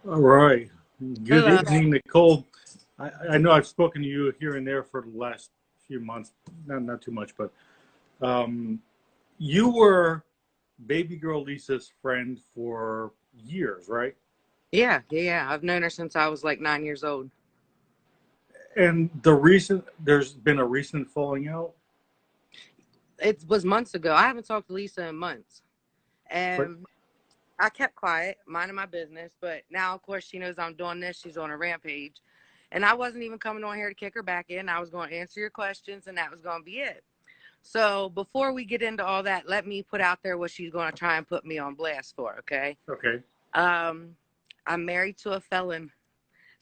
All right. Good Hello. evening, Nicole. I know I've spoken to you here and there for the last few months, not too much, but um, you were baby girl Lisa's friend for years, right? Yeah. I've known her since I was like 9 years old. And there's been a recent falling out, It was months ago. I haven't talked to Lisa in months. but And I kept quiet, minding my business. But now, of course, she knows I'm doing this. She's on a rampage. And I wasn't even coming on here to kick her back in. I was going to answer your questions, and that was going to be it. So before we get into all that, let me put out there what she's going to try and put me on blast for, okay? okay. Um, I'm married to a felon.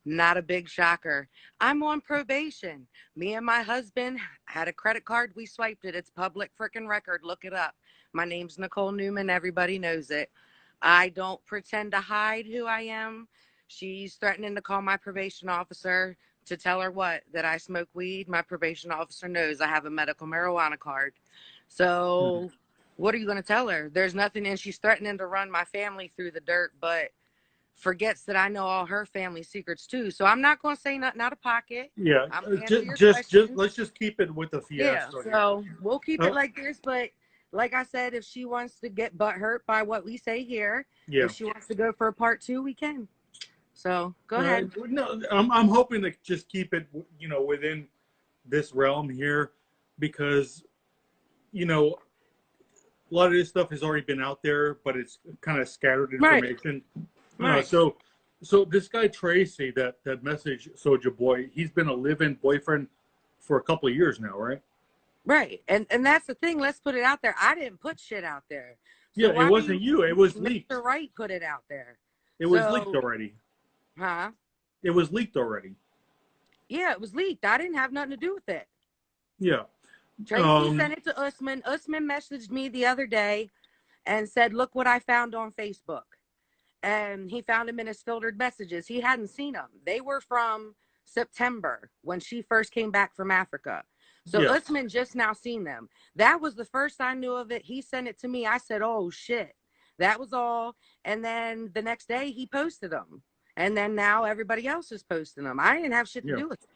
Not a big shocker. I'm on probation. Me and my husband had a credit card. We swiped it. It's public freaking record. Look it up. My name's Nicole Newman. Everybody knows it. I don't pretend to hide who I am. She's threatening to call my probation officer to tell her what? That I smoke weed. My probation officer knows I have a medical marijuana card. Mhm. So what are you going to tell her? There's nothing. And she's threatening to run my family through the dirt, but forgets that I know all her family secrets too. So I'm not going to say nothing out of pocket. Yeah, I'm going to answer your just questions. let's just keep it with the Yeah. fiasco here. So we'll keep it Uh, like this. But like I said, if she wants to get butt hurt by what we say here, yeah. if she wants to go for a part two, we can. So go ahead. No, I'm hoping to just keep it, within this realm here, because you know a lot of this stuff has already been out there, but it's kind of scattered Right. information. Uh, Right. so, so this guy Tracy, that message Soja Boy, he's been a live-in boyfriend for a couple of years now, right? Right. And that's the thing. Let's put it out there. I didn't put shit out there. So Yeah, it why do wasn't you you. It was Mr. leaked. Right put it out there? It was leaked So, already. huh? It was leaked already. Yeah, it was leaked. I didn't have nothing to do with it. Yeah. Tracy Um. sent it to Usman. Usman messaged me the other day and said, "Look what I found on Facebook." And he found them in his filtered messages. He hadn't seen them. They were from September when she first came back from Africa. So Yeah. Usman just now seen them. That was the first I knew of it. He sent it to me. I said, "Oh shit." That was all. And then the next day he posted them. And then now everybody else is posting them. I didn't have shit to Yeah. do with it.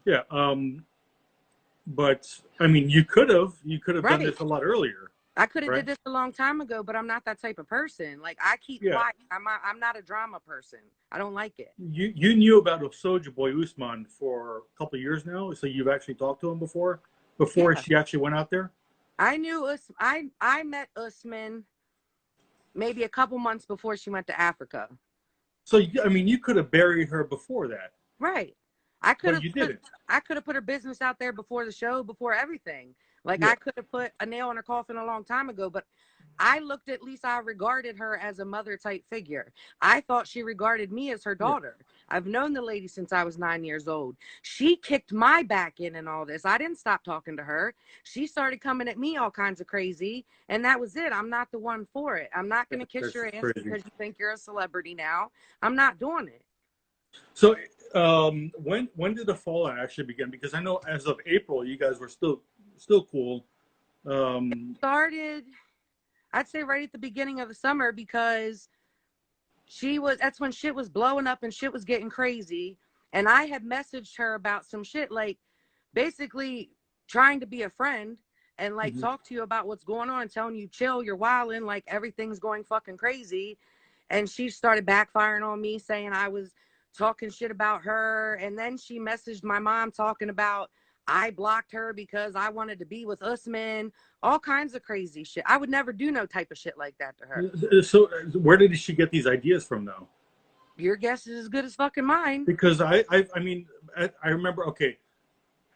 Yeah. But I mean, you could have done Right. this a lot earlier, I could have right? did this a long time ago, but I'm not that type of person. Like I keep Yeah. quiet. I'm not a drama person. I don't like it. You knew about Sojaboy Usman for a couple of years now, so you've actually talked to him before Yeah. she actually went out there. I knew Us. I met Usman maybe a couple months before she went to Africa. So I mean, you could have buried her before that, Right. I could but have you put didn't. I could have put her business out there before the show, before everything. Like Yeah. I could have put a nail in her coffin a long time ago, but I looked at least I regarded her as a mother type figure. I thought she regarded me as her Yeah. daughter. I've known the lady since I was 9 years old. She kicked my back in and all this. I didn't stop talking to her. She started coming at me all kinds of crazy, and that was it. I'm not the one for it. I'm not going to kiss That's your ass crazy. because you think you're a celebrity now. I'm not doing it. So, when did the fallout actually begin? Because I know as of April, you guys were still cool. Started, I'd say right at the beginning of the summer because that's when shit was blowing up and shit was getting crazy. And I had messaged her about some shit, like basically trying to be a friend and like Mhm. talk to you about what's going on, telling you chill, you're wilding, like everything's going fucking crazy. And she started backfiring on me, saying I was talking shit about her. And then she messaged my mom talking about I blocked her because I wanted to be with Usman, all kinds of crazy shit. I would never do no type of shit like that to her. So, where did she get these ideas from, though? Your guess is as good as fucking mine. Because I mean, I remember. Okay,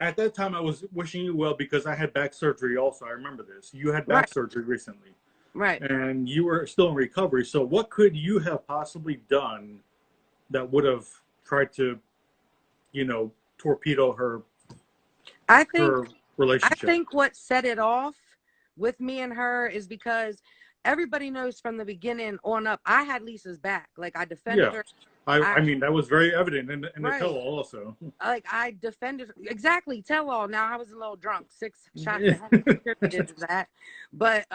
at that time, I was wishing you well because I had back surgery. Also, I remember this. You had back Right, surgery recently, right. and you were still in recovery. So, what could you have possibly done that would have tried to, torpedo I think her I relationship? think what set it off with me and her is because everybody knows from the beginning on up, I had Lisa's back. Like I defended Yeah, her. I I mean that was very evident in the right. tell-all also. Like I defended her. Exactly. Tell all. Now I was a little drunk. 6 shots of Hamme contributed to that. But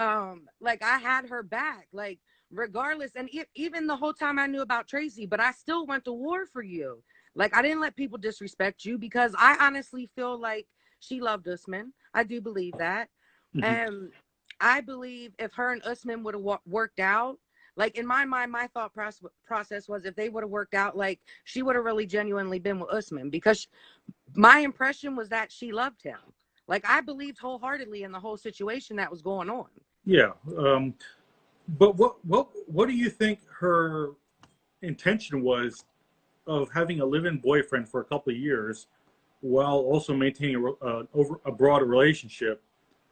like I had her back. Like regardless, and even the whole time I knew about Tracy, but I still went to war for you. Like, I didn't let people disrespect you because I honestly feel like she loved Usman. I do believe that. Mhm. And I believe if her and Usman would have worked out, like in my mind, my thought process was if they would have worked out, like she would have really genuinely been with Usman because my impression was that she loved him. Like I believed wholeheartedly in the whole situation that was going on. Yeah. But what do you think her intention was of having a live-in boyfriend for a couple of years while also maintaining a broader relationship?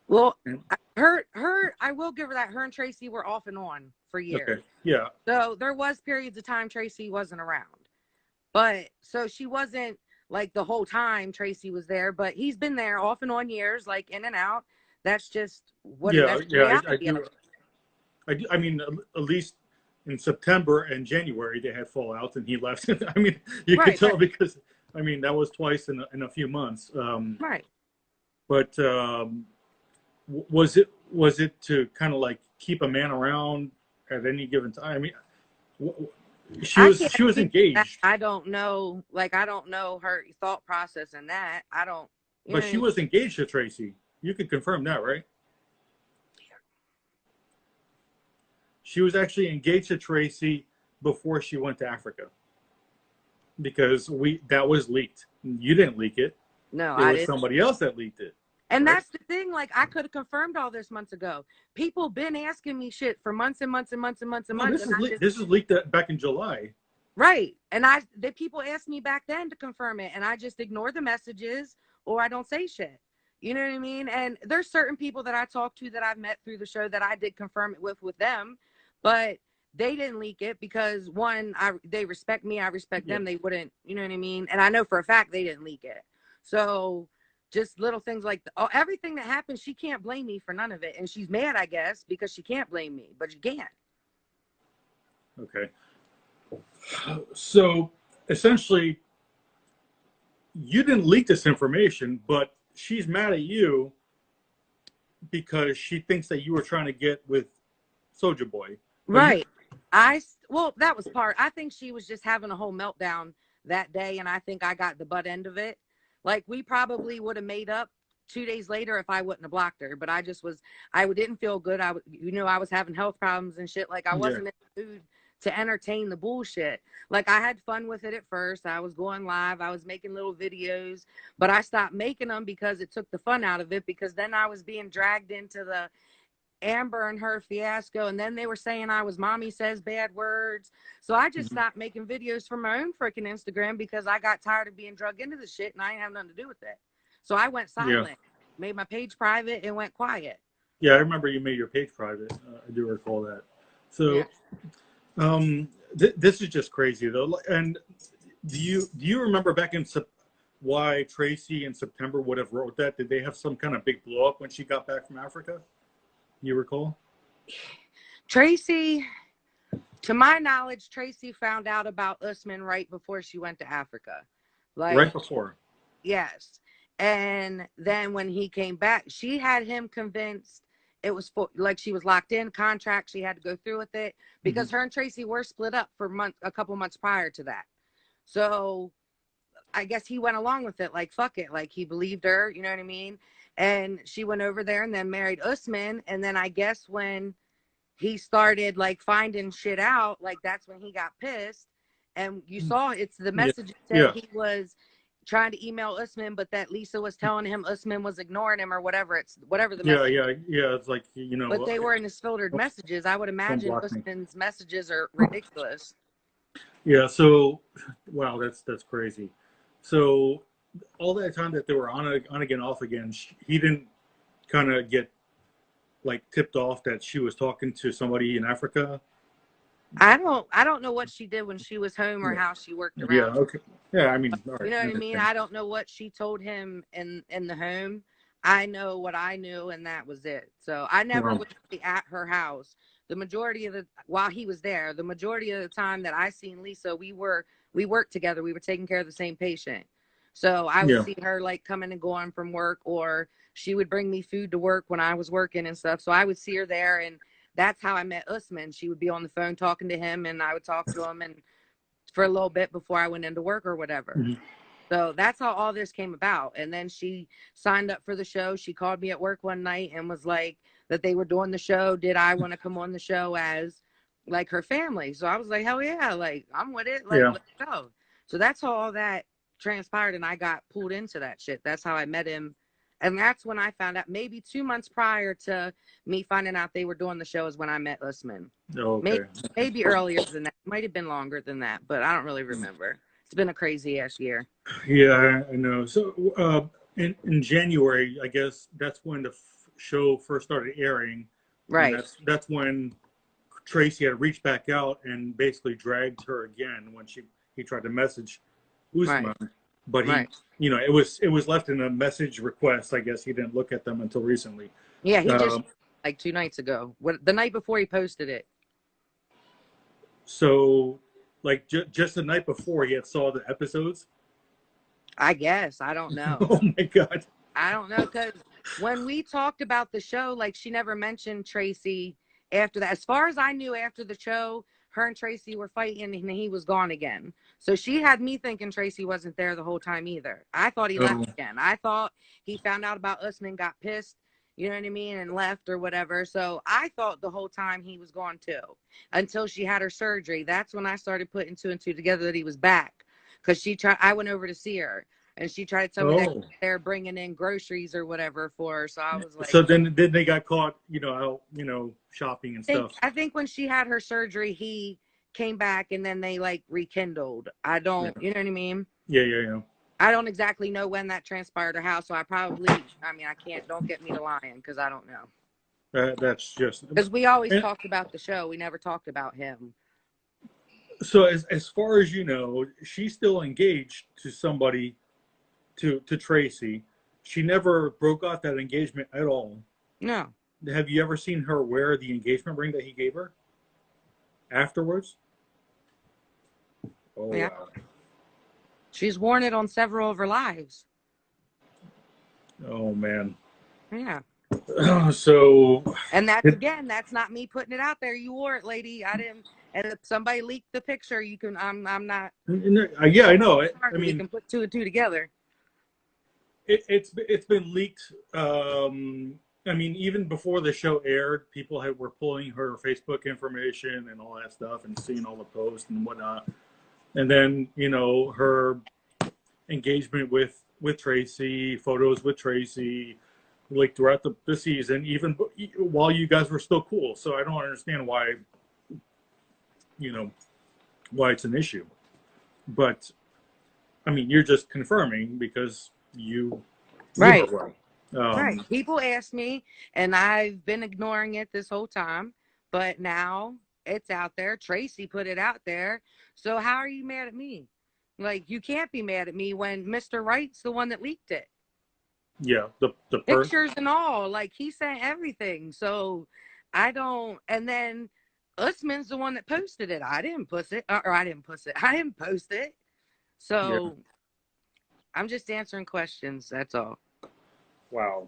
Well, And, I will give her that. Her and Tracy were off and on for okay. years. Yeah. So there was periods of time Tracy wasn't around. But so she wasn't like the whole time Tracy was there, but he's been there off and on years, like in and out. That's just Yeah. that's the Yeah. I reality of do. it. I do. I mean, at least in September and January they had fallouts, and he left. I mean, you could Right, tell right, because I mean that was twice in a few months. right. But was it to kind of like keep a man around at any given time? I mean, she I was can't she was speak to that. engaged, I don't know. Like I don't know her thought process in that. I don't. You know but what I she mean? was engaged to Tracy. You could confirm that, right? She was actually engaged to Tracy before she went to Africa because we that was leaked. You didn't leak it. No, It I was didn't. somebody else that leaked it, And right? that's the thing. Like I could have confirmed all this months ago. People been asking me shit for months and months and months and months and No, months, this and is I just this is leaked back in July. right. And the people asked me back then to confirm it, and I just ignore the messages or I don't say shit. You know what I mean? And there's certain people that I talked to that I've met through the show that I did confirm it with them, but they didn't leak it because one, they respect me, I respect Yeah, them. They wouldn't, you know what I mean? And I know for a fact they didn't leak it. So just little things like everything that happened, she can't blame me for none of it, and she's mad, I guess, because she can't blame me, but she can't. okay. So essentially, you didn't leak this information, but she's mad at you because she thinks that you were trying to get with Soldier Boy. But you, Right. Well, that was part. I think she was just having a whole meltdown that day, and I think I got the butt end of it. Like we probably would have made up 2 days later if I wouldn't have blocked her. But I didn't feel good. I was having health problems and shit. Like I yeah, wasn't in the mood to entertain the bullshit. Like I had fun with it at first. I was going live. I was making little videos, but I stopped making them because it took the fun out of it. Because then I was being dragged into the Amber and her fiasco, and then they were saying I was mommy says bad words. So I just hmm, stopped making videos for my own freaking Instagram because I got tired of being drugged into the shit and I ain't have nothing to do with it. So I went yeah, silent, made my page private, and went quiet. yeah. I remember you made your page private. I do recall that. Yeah. So this is just crazy though. And do you remember back in why Tracy in September would have wrote that? Did they have some kind of big blow up when she got back from Africa? You recall? Tracy, to my knowledge, Tracy found out about Usman right before she went to Africa. Right Like, before. yes. And then when he came back, she had him convinced it was for like she was locked in contract. She had to go through with it Hmm. because her and Tracy were split up for a couple months prior to that. So I guess he went along with it, like fuck it, like he believed her, you know what I mean? And she went over there and then married Usman. And then I guess when he started like finding shit out, like that's when he got pissed. And you saw it's the Yeah, message said yeah, he was trying to email Usman, but that Lisa was telling him Usman was ignoring him or whatever. It's whatever the yeah, message. yeah, yeah. It's like But they were in his filtered messages. I would don't imagine block me. Usman's messages are ridiculous. Yeah. So, wow, that's crazy. So, all that time that they were on again, off again, he didn't kind of get like tipped off that she was talking to somebody in Africa. I don't know what she did when she was home or Yeah. how she worked Yeah. around. Okay. Yeah. I mean, all right. You know I what I mean? understand. I don't know what she told him in the home. I know what I knew, and that was it. So I never Well, was really at her house. The majority of the while he was there, the majority of the time that I seen Lisa, we worked together. We were taking care of the same patient. So I would yeah. see her like coming and going from work, or she would bring me food to work when I was working and stuff. So I would see her there, and that's how I met Usman. She would be on the phone talking to him, and I would talk to him and for a little bit before I went into work or whatever. Mhm. So that's how all this came about. And then she signed up for the show. She called me at work one night and was like that they were doing the show. Did I want to come on the show as like her family? So I was like, hell yeah, like I'm with it. Like, Yeah. let's go. So that's how all that transpired. And I got pulled into that shit. That's how I met him. And that's when I found out, maybe 2 months prior to me finding out they were doing the show is when I met Usman. Okay. Maybe earlier than that. Might have been longer than that, but I don't really remember. It's been a crazy ass year. Yeah, I know. So in January, I guess that's when the show first started airing, and Right. that's when Tracy had reached back out and basically dragged her again when he tried to message Usman, Right. but Right. it was left in a message request. I guess he didn't look at them until recently. Yeah, he just Um, like 2 nights ago. The night before he posted it. so, like just the night before, he had saw the episodes. I guess. I don't know. Oh my god. I don't know, because when we talked about the show, like she never mentioned Tracy after that. As far as I knew, after the show, her and Tracy were fighting and he was gone again. So she had me thinking Tracy wasn't there the whole time either. I thought he left Oh, again. I thought he found out about Usman, got pissed, you know what I mean, and left or whatever. So I thought the whole time he was gone too, until she had her surgery. That's when I started putting two and two together that he was back, because I went over to see her. And she tried to tell me that oh. they're bringing in groceries or whatever for her. So I was like, So then they got caught, out, shopping and stuff. I think when she had her surgery, he came back and then they like rekindled. I Yeah. don't, you know what I mean? Yeah. I don't exactly know when that transpired or how. So I can't, don't get me to lying because I don't know. That's just Because we always and, talked about the show. We never talked about him. so as far as you know, she's still engaged to somebody, to Tracy. She never broke off that engagement at all. No. Have you ever seen her wear the engagement ring that he gave her afterwards? Oh Yeah. wow. She's worn it on several of her lives. Oh man. Yeah. So And that's not me putting it out there. You wore it, lady. I didn't. And if somebody leaked the picture, you can. I'm not. yeah, I know. I We mean, can put two and two together. it's been leaked. I mean, even before the show aired, people were pulling her Facebook information and all that stuff, and seeing all the posts and whatnot. And then her engagement with Tracy, photos with Tracy, like throughout the season, even while you guys were still cool. So I don't understand why why it's an issue. But I mean, you're just confirming because you Right. know Right. People ask me, and I've been ignoring it this whole time, but now it's out there. Tracy put it out there. So how are you mad at me? Like, you can't be mad at me when Mr. Wright's the one that leaked it. Yeah, the Pictures and all. Like, he sent everything. So I don't. And then Usman's the one that posted it. I didn't post it. Or I didn't post it. I didn't post it. So I'm just answering questions. That's all. Wow.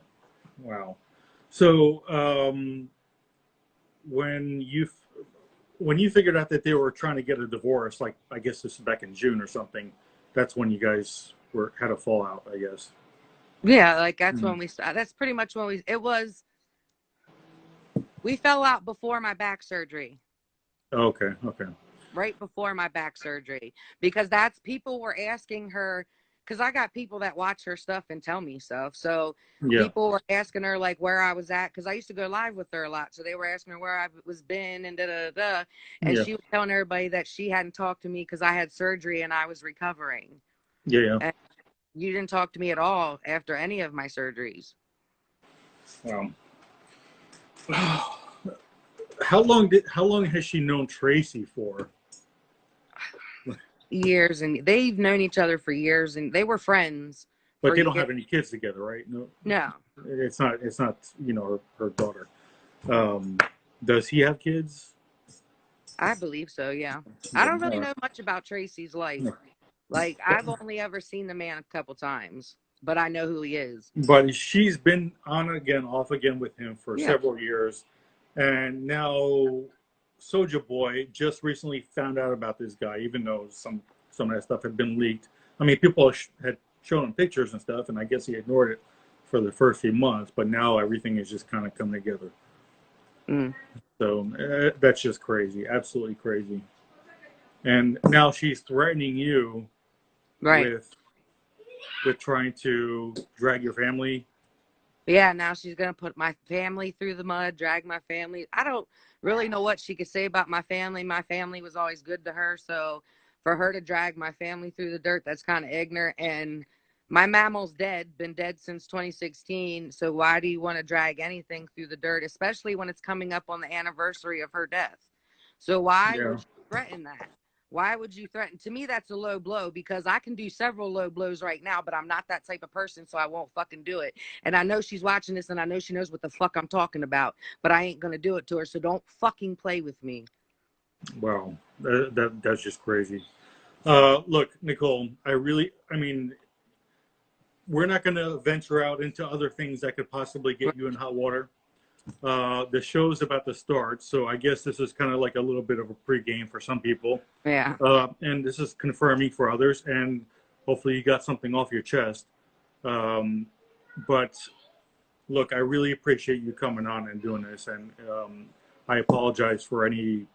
So when you figured out that they were trying to get a divorce, like I guess this is back in June or something, that's when you guys had a fallout, I guess. Yeah, like that's when we started. That's pretty much when we fell out before my back surgery. Okay. Right before my back surgery, because people were asking her, because I got people that watch her stuff and tell me stuff. So people were asking her like where I was at, because I used to go live with her a lot. So they were asking her where I was been and and she was telling everybody that she hadn't talked to me because I had surgery and I was recovering. Yeah. And you didn't talk to me at all after any of my surgeries. Wow. How long has she known Tracy for? Years, and they've known each other for years, and they were friends. But they don't have any kids together, right? No. It's not her daughter. Does he have kids? I believe so, yeah. I don't really know much about Tracy's life. Like, I've only ever seen the man a couple times, but I know who he is. But she's been on again, off again with him for several years. And now Sojaboy just recently found out about this guy, even though some of that stuff had been leaked. I mean, people had shown him pictures and stuff, and I guess he ignored it for the first few months. But now everything is just kind of come together. Mm. So that's just crazy, absolutely crazy. And now she's threatening you Right. with trying to drag your family. Yeah, now she's going to put my family through the mud, drag my family. I don't really know what she could say about my family. My family was always good to her. So for her to drag my family through the dirt, that's kind of ignorant. And my mammal's dead, been dead since 2016. So why do you want to drag anything through the dirt, especially when it's coming up on the anniversary of her death? So why Yeah. would you threaten that? Why would you threaten? To me, that's a low blow because I can do several low blows right now, but I'm not that type of person, so I won't fucking do it. And I know she's watching this and I know she knows what the fuck I'm talking about, but I ain't going to do it to her. So don't fucking play with me. Wow. That's just crazy. Look, Nicole, I mean, we're not going to venture out into other things that could possibly get you in hot water. The show's about to start, so I guess this is kind of like a little bit of a pregame for some people. Yeah. And this is confirming for others, and hopefully you got something off your chest. But look, I really appreciate you coming on and doing this, and I apologize for any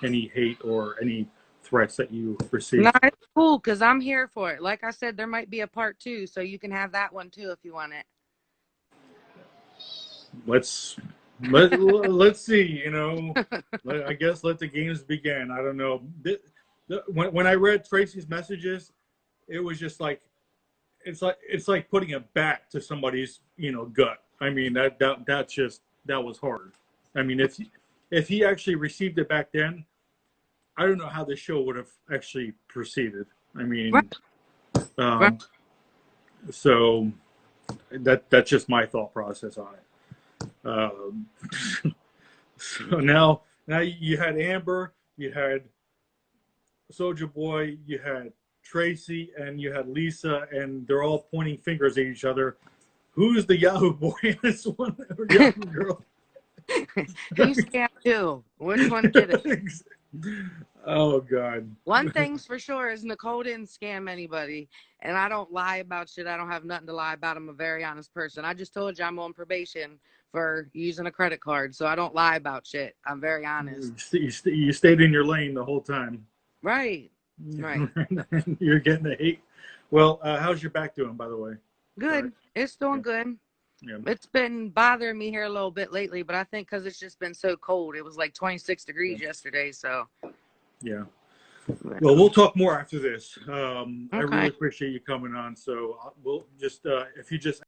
hate or any threats that you received. No, it's cool because I'm here for it. Like I said, there might be a part 2, so you can have that one too if you want it. Let's see. You know, I guess let the games begin. I don't know. When I read Tracy's messages, it was just like it's like putting a bat to somebody's gut. I mean that was hard. I mean if he actually received it back then, I don't know how the show would have actually proceeded. I mean, Right. um, so that's just my thought process on it. So now you had Amber, you had Sojaboy, you had Tracy, and you had Lisa, and they're all pointing fingers at each other. Who's the Yahoo boy in this one, or Yahoo girl? Who scammed who? Which one did it? Oh God. One thing's for sure is Nicole didn't scam anybody, and I don't lie about shit. I don't have nothing to lie about. I'm a very honest person. I just told you I'm on probation for using a credit card, so I don't lie about shit. I'm very honest. You stayed in your lane the whole time. Right. Right. You're getting the hate. Well, how's your back doing, by the way? Good. Sorry. It's doing good. Yeah. It's been bothering me here a little bit lately, but I think because it's just been so cold. It was like 26 degrees yesterday, so. Yeah. Well, we'll talk more after this. I Okay. really appreciate you coming on. So we'll just, if you just